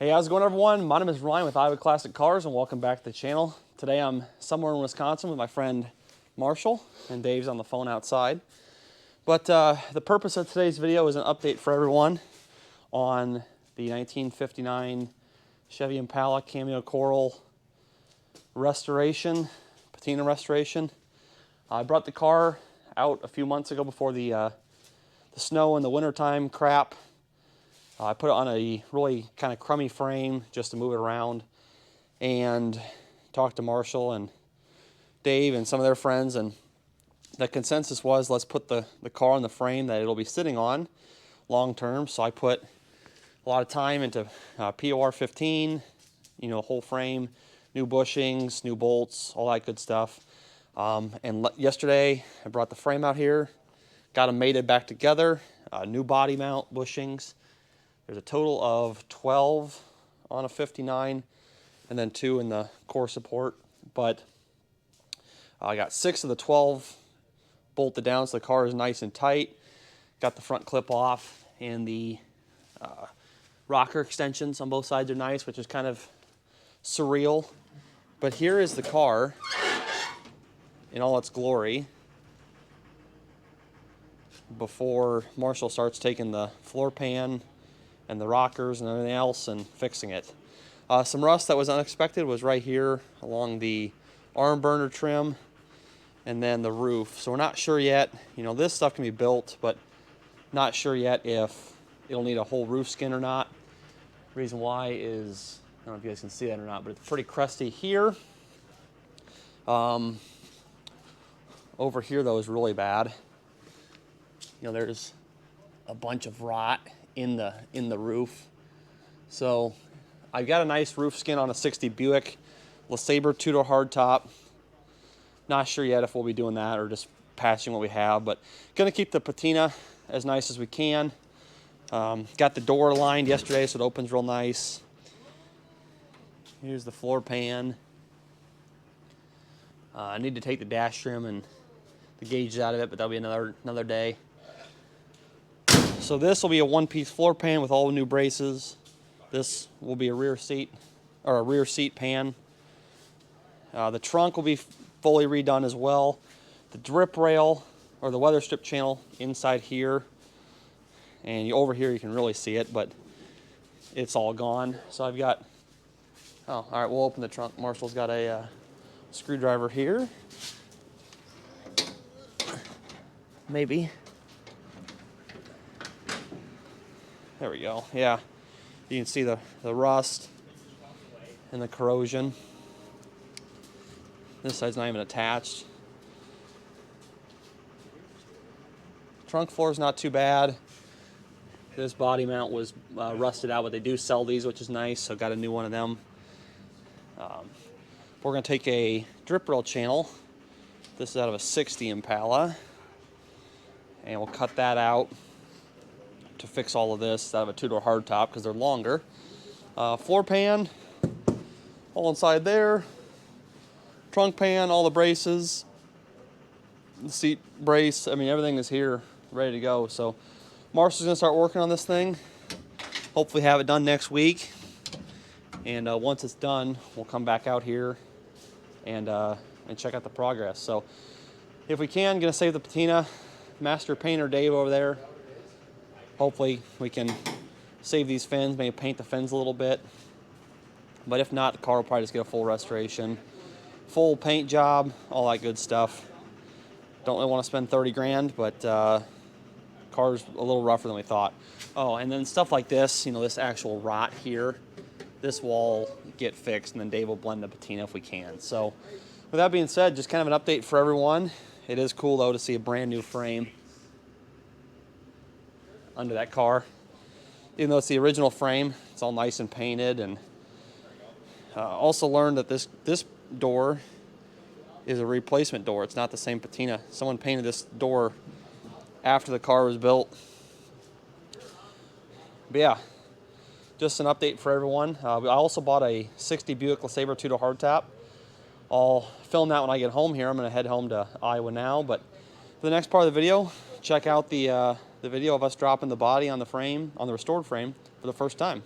Hey, how's it going, everyone? My name is Ryan with Iowa Classic Cars, and welcome back to the channel. Today I'm somewhere in Wisconsin with my friend Marshall, and Dave's on the phone outside. But the purpose of today's video is an update for everyone on the 1959 Chevy Impala Cameo Coral restoration, patina restoration. I brought the car out a few months ago before the snow and the wintertime crap. I put it on a really kind of crummy frame just to move it around, and talked to Marshall and Dave and some of their friends, and the consensus was, let's put the car on the frame that it'll be sitting on long term. So I put a lot of time into POR 15, whole frame, new bushings, new bolts, all that good stuff. And yesterday I brought the frame out here, got them mated back together, new body mount bushings. There's a total of 12 on a 59 and then 2 in the core support. But I got 6 of the 12 bolted down so the car is nice and tight. Got the front clip off, and the rocker extensions on both sides are nice, which is kind of surreal. But here is the car in all its glory before Marshall starts taking the floor pan and the rockers and everything else and fixing it. Some rust that was unexpected was right here along the arm burner trim and then the roof. So we're not sure yet. This stuff can be built, but not sure yet if it'll need a whole roof skin or not. Reason why is, I don't know if you guys can see that or not, but it's pretty crusty here. Over here though is really bad. There's a bunch of rot in the roof. So I've got a nice roof skin on a 60 Buick Lesabre 2-door hardtop. Not sure yet if we'll be doing that or just patching what we have, but gonna keep the patina as nice as we can. Got the door lined yesterday so it opens real nice. Here's the floor pan. I need to take the dash trim and the gauges out of it, but that'll be another day. So this will be a one-piece floor pan with all new braces. This will be a rear seat pan. The trunk will be fully redone as well. The drip rail or the weather strip channel inside here, and over here you can really see it, but it's all gone. So I've got, all right, we'll open the trunk. Marshall's got a screwdriver here. Maybe. There we go. Yeah, you can see the rust and the corrosion. This side's not even attached. Trunk floor is not too bad. This body mount was rusted out, but they do sell these, which is nice, so got a new one of them. We're going to take a drip rail channel. This is out of a 60 Impala, and we'll cut that out to fix all of this out of a 2-door hardtop because they're longer. Floor pan, all inside there. Trunk pan, all the braces, the seat brace. I mean, everything is here, ready to go. So Marshall's gonna start working on this thing. Hopefully have it done next week. And once it's done, we'll come back out here and check out the progress. So if we can, gonna save the patina. Master painter Dave over there. Hopefully we can save these fins, maybe paint the fins a little bit. But if not, the car will probably just get a full restoration, full paint job, all that good stuff. Don't really want to spend 30 grand, but car's a little rougher than we thought. Oh, and then stuff like this, this actual rot here, this will all get fixed, and then Dave will blend the patina if we can. So with that being said, just kind of an update for everyone. It is cool though to see a brand new frame under that car. Even though it's the original frame, it's all nice and painted. And also learned that this door is a replacement door. It's not the same patina. Someone painted this door after the car was built. But yeah, just an update for everyone. I also bought a 60 Buick Lesabre 2-door hardtop. I'll film that when I get home here. I'm going to head home to Iowa now. But for the next part of the video, check out the video of us dropping the body on the frame, on the restored frame, for the first time.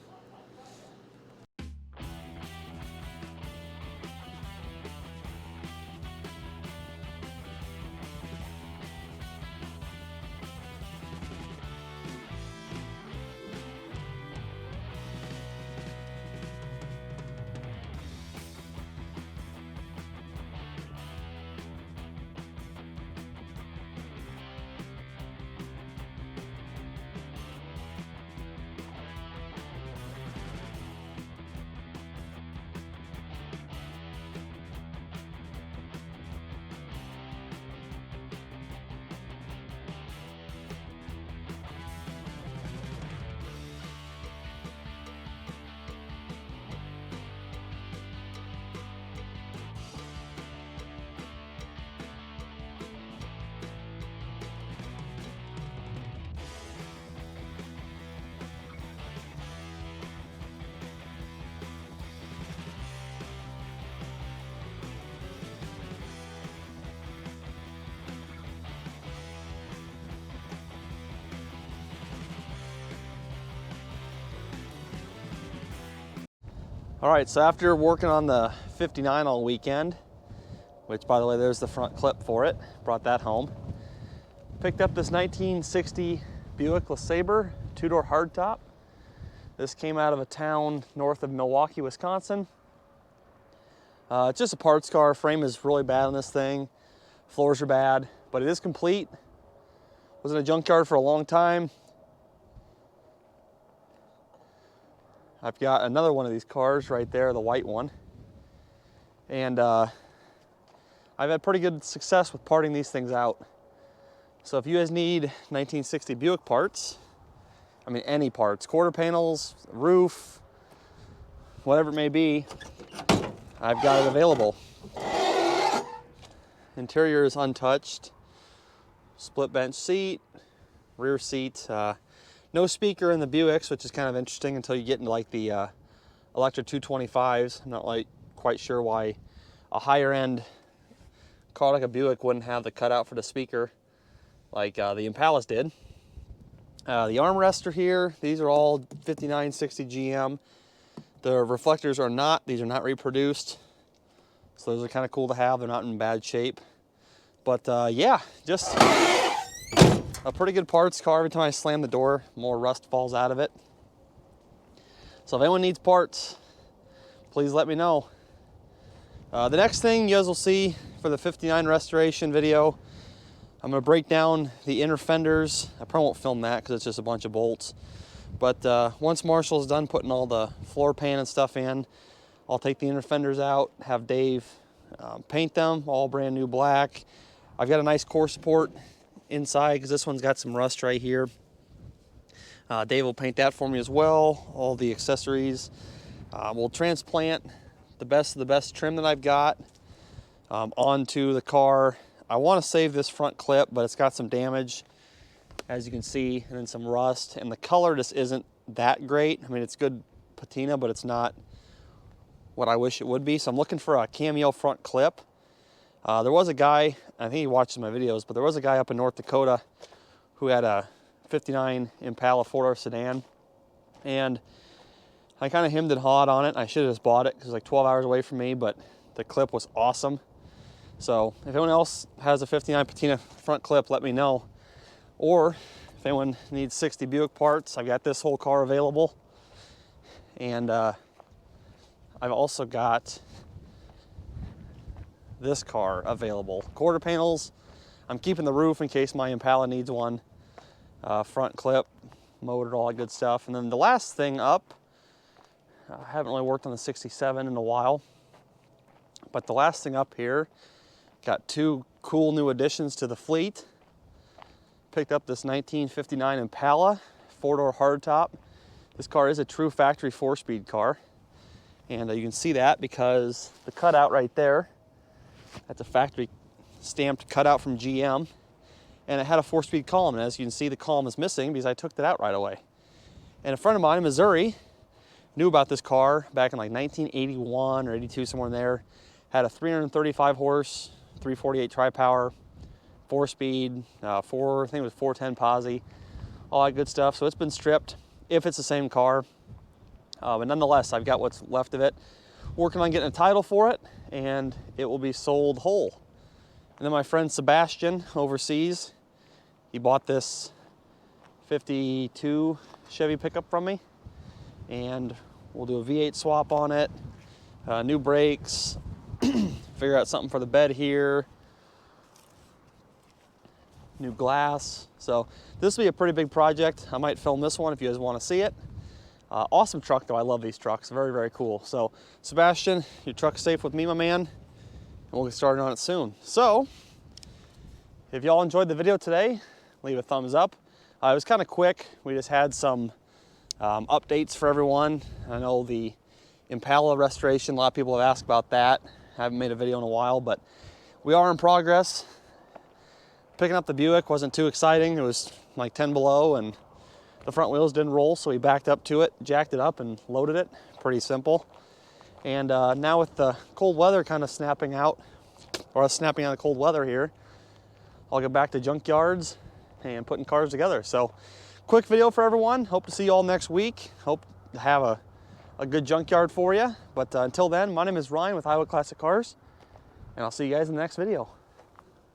All right, so after working on the 59 all weekend, which by the way, there's the front clip for it, brought that home. Picked up this 1960 Buick Lesabre, two-door hardtop. This came out of a town north of Milwaukee, Wisconsin. It's just a parts car. Frame is really bad on this thing. Floors are bad, but it is complete. Was in a junkyard for a long time. I've got another one of these cars right there, the white one. And I've had pretty good success with parting these things out. So if you guys need 1960 Buick parts, I mean any parts, quarter panels, roof, whatever it may be, I've got it available. Interior is untouched. Split bench seat, rear seat. No speaker in the Buicks, which is kind of interesting until you get into like the electric 225s. I'm not quite sure why a higher end car like a Buick wouldn't have the cutout for the speaker like the Impalas did. The armrests are here. These are all 5960 GM. The reflectors are not. These are not reproduced. So those are kind of cool to have. They're not in bad shape. But yeah, just a pretty good parts car. Every time I slam the door, more rust falls out of it. So if anyone needs parts, please let me know. The next thing you guys will see for the 59 restoration video, I'm going to break down the inner fenders. I probably won't film that because it's just a bunch of bolts. But once Marshall's done putting all the floor pan and stuff in, I'll take the inner fenders out, have Dave paint them all brand new black. I've got a nice core support inside because this one's got some rust right here. Dave will paint that for me as well, all the accessories. We'll transplant the best of the best trim that I've got onto the car. I want to save this front clip, but it's got some damage, as you can see, and then some rust, and the color just isn't that great. I mean, it's good patina, but it's not what I wish it would be. So I'm looking for a cameo front clip. There was a guy, I think he watches my videos, but there was a guy up in North Dakota who had a 59 Impala four-door sedan, and I kind of hemmed and hawed on it. I should have just bought it because it was like 12 hours away from me, but the clip was awesome. So if anyone else has a 59 patina front clip, let me know. Or if anyone needs 60 Buick parts, I've got this whole car available. And I've also got this car available. Quarter panels. I'm keeping the roof in case my Impala needs one. Front clip, motor, all that good stuff. And then the last thing up, I haven't really worked on the 67 in a while, but the last thing up here, got two cool new additions to the fleet. Picked up this 1959 Impala, four-door hardtop. This car is a true factory four-speed car. And you can see that because the cutout right there, that's a factory stamped cutout from GM. And it had a four-speed column. And as you can see, the column is missing because I took that out right away. And a friend of mine in Missouri knew about this car back in like 1981 or 82, somewhere in there. Had a 335 horse, 348 tri-power, four-speed, I think it was 410 posi, all that good stuff. So it's been stripped, if it's the same car. But nonetheless, I've got what's left of it. Working on getting a title for it, and it will be sold whole. And then my friend Sebastian overseas, he bought this 52 Chevy pickup from me, and we'll do a V8 swap on it, new brakes, figure out something for the bed here, new glass. So this will be a pretty big project. I might film this one if you guys want to see it. Awesome truck though, I love these trucks, very, very cool. So Sebastian, your truck's safe with me, my man, and we'll get started on it soon. So if y'all enjoyed the video today, leave a thumbs up. It was kind of quick. We just had some updates for everyone. I know the Impala restoration, a lot of people have asked about that. I haven't made a video in a while, but we are in progress. Picking up the Buick wasn't too exciting. It was like 10 below and the front wheels didn't roll, so we backed up to it, jacked it up and loaded it. Pretty simple. And now with the cold weather kind of snapping out, or us snapping out of cold weather here, I'll get back to junkyards and putting cars together. So quick video for everyone. Hope to see you all next week. Hope to have a a good junkyard for you. But until then, my name is Ryan with Iowa Classic Cars, and I'll see you guys in the next video.